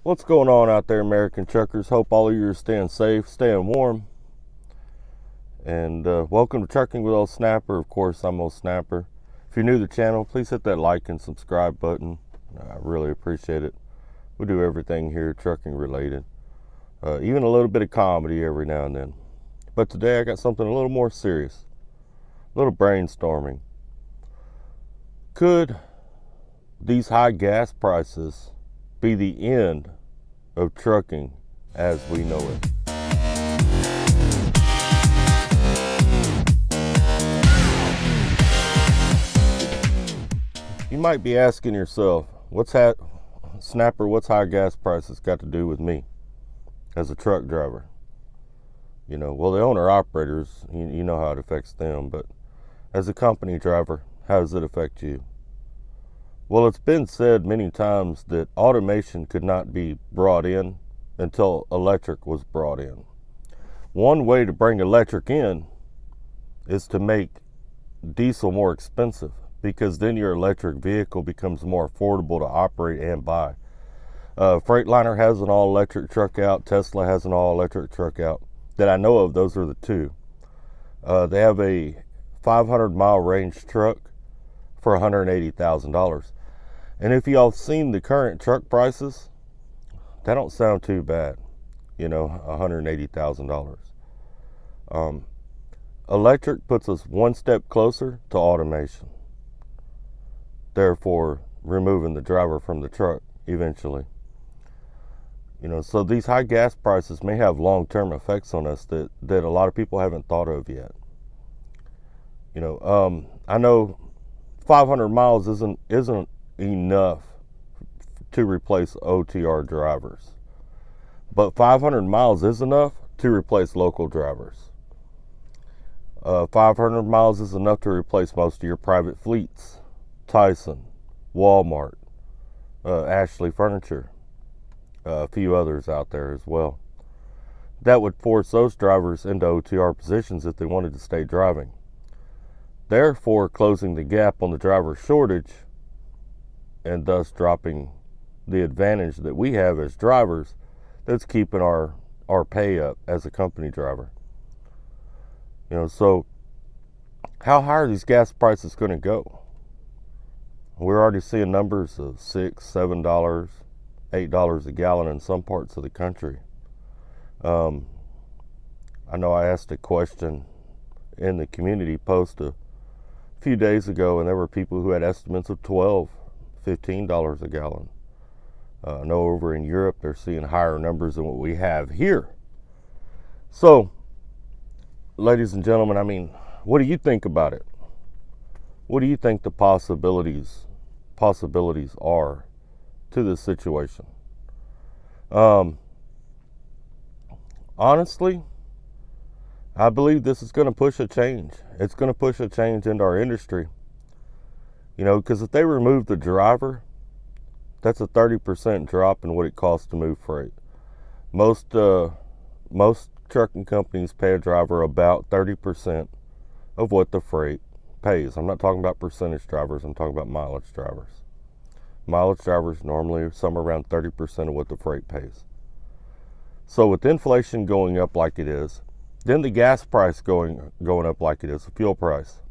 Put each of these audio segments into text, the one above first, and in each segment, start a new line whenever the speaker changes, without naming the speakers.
What's going on out there, American truckers? Hope all of you are staying safe, staying warm. And welcome to Trucking with Old Snapper. Of course, I'm Old Snapper. If you're new to the channel, please hit that like and subscribe button. I really appreciate it. We do everything here trucking related. Even a little bit of comedy every now and then. But today I got something a little more serious. A little brainstorming. Could these high gas prices be the end of trucking as we know it? You might be asking yourself, Snapper, what's high gas prices got to do with me as a truck driver? You know, well, the owner-operators, you know how it affects them, but as a company driver, how does it affect you? Well, it's been said many times that automation could not be brought in until electric was brought in. One way to bring electric in is to make diesel more expensive, because then your electric vehicle becomes more affordable to operate and buy. Freightliner has an all-electric truck out. Tesla has an all-electric truck out. That I know of, those are the two. They have a 500-mile range truck for $180,000. And if y'all seen the current truck prices, that don't sound too bad, you know, $180,000. Electric puts us one step closer to automation, therefore removing the driver from the truck eventually. You know, so these high gas prices may have long-term effects on us that a lot of people haven't thought of yet. You know, I know 500 miles isn't enough to replace OTR drivers, but 500 miles is enough to replace local drivers. 500 miles is enough to replace most of your private fleets, Tyson, Walmart, Ashley Furniture, a few others out there as well. That would force those drivers into OTR positions if they wanted to stay driving, therefore closing the gap on the driver shortage and thus dropping the advantage that we have as drivers that's keeping our pay up as a company driver. You know, so how high are these gas prices going to go? We're already seeing numbers of $6, $7, $8 a gallon in some parts of the country. I know I asked a question in the community post a few days ago, and there were people who had estimates of $12, $15 a gallon. I know over in Europe they're seeing higher numbers than what we have here. So, ladies and gentlemen, I mean, what do you think about it? What do you think the possibilities are to this situation? Honestly, I believe this is going to push a change. It's going to push a change into our industry. You know, because if they remove the driver, that's a 30% drop in what it costs to move freight. Most trucking companies pay a driver about 30% of what the freight pays. I'm not talking about percentage drivers. I'm talking about mileage drivers. Mileage drivers normally are somewhere around 30% of what the freight pays. So with inflation going up like it is, then the gas price going up like it is, the fuel price,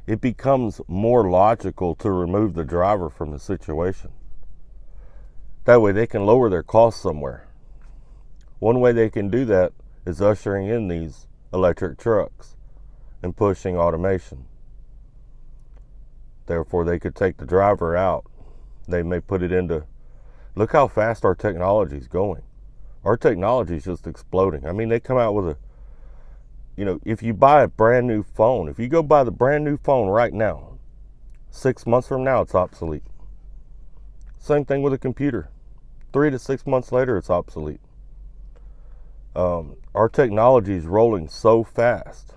it becomes more logical to remove the driver from the situation. That way they can lower their costs somewhere. One way they can do that is ushering in these electric trucks and pushing automation. Therefore, they could take the driver out. They may put it into, look how fast our technology is going. Our technology is just exploding. I mean, they come out with a, you know, if you buy a brand new phone, if you go buy the brand new phone right now, 6 months from now, it's obsolete. Same thing with a computer. 3 to 6 months later, it's obsolete. Our technology is rolling so fast.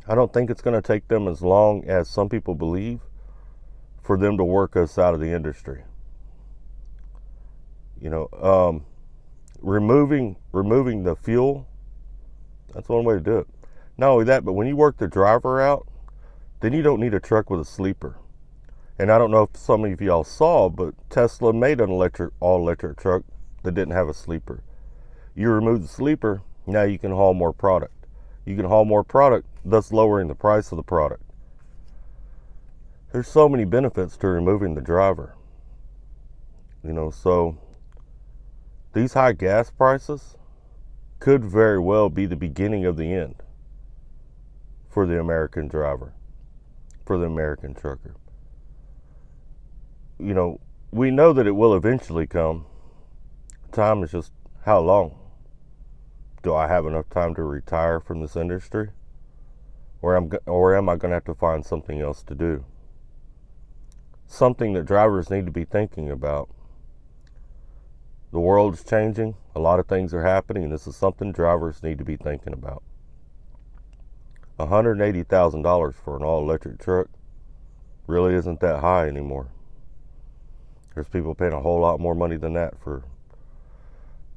I don't think it's going to take them as long as some people believe for them to work us out of the industry. You know, removing the fuel, that's one way to do it. Not only that, but when you work the driver out, then you don't need a truck with a sleeper. And I don't know if some of y'all saw, but Tesla made an all-electric truck that didn't have a sleeper. You remove the sleeper, now you can haul more product. You can haul more product, thus lowering the price of the product. There's so many benefits to removing the driver. So these high gas prices could very well be the beginning of the end for the American driver, for the American trucker. We know that it will eventually come. Time is just how long? Do I have enough time to retire from this industry? Or am I going to have to find something else to do? Something that drivers need to be thinking about. The world's changing. A lot of things are happening, and this is something drivers need to be thinking about. $180,000 for an all-electric truck really isn't that high anymore. There's people paying a whole lot more money than that for,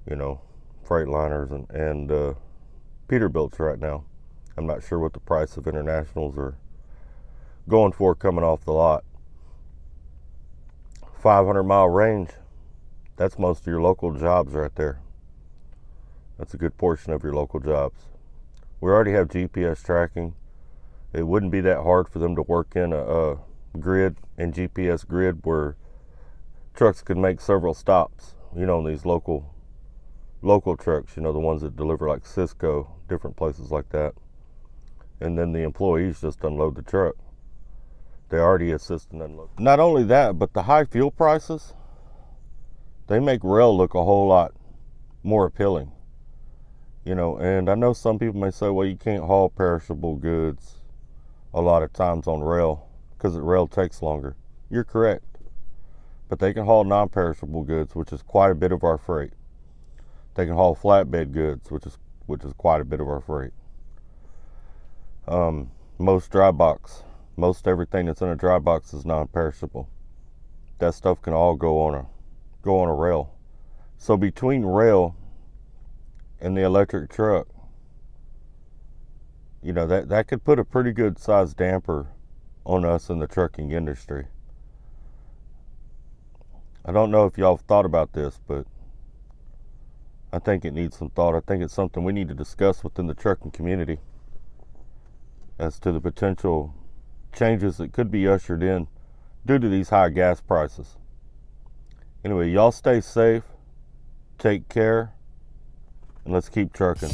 Freightliners and Peterbilts right now. I'm not sure what the price of internationals are going for coming off the lot. 500-mile range, that's most of your local jobs right there. That's a good portion of your local jobs. We already have GPS tracking. It wouldn't be that hard for them to work in a grid and GPS grid where trucks could make several stops, these local trucks, the ones that deliver like Cisco, different places like that. And then the employees just unload the truck. They already assist in unload. Not only that, but the high fuel prices, they make rail look a whole lot more appealing. And I know some people may say, well, you can't haul perishable goods a lot of times on rail because the rail takes longer. You're correct. But they can haul non-perishable goods, which is quite a bit of our freight. They can haul flatbed goods, which is quite a bit of our freight. Most dry box, most everything that's in a dry box is non-perishable. That stuff can all go on a rail. So between rail and the electric truck, that could put a pretty good sized damper on us in the trucking industry. I don't know if y'all have thought about this, but I think it needs some thought. I think it's something we need to discuss within the trucking community as to the potential changes that could be ushered in due to these high gas prices. Anyway, y'all stay safe, take care, and let's keep trucking.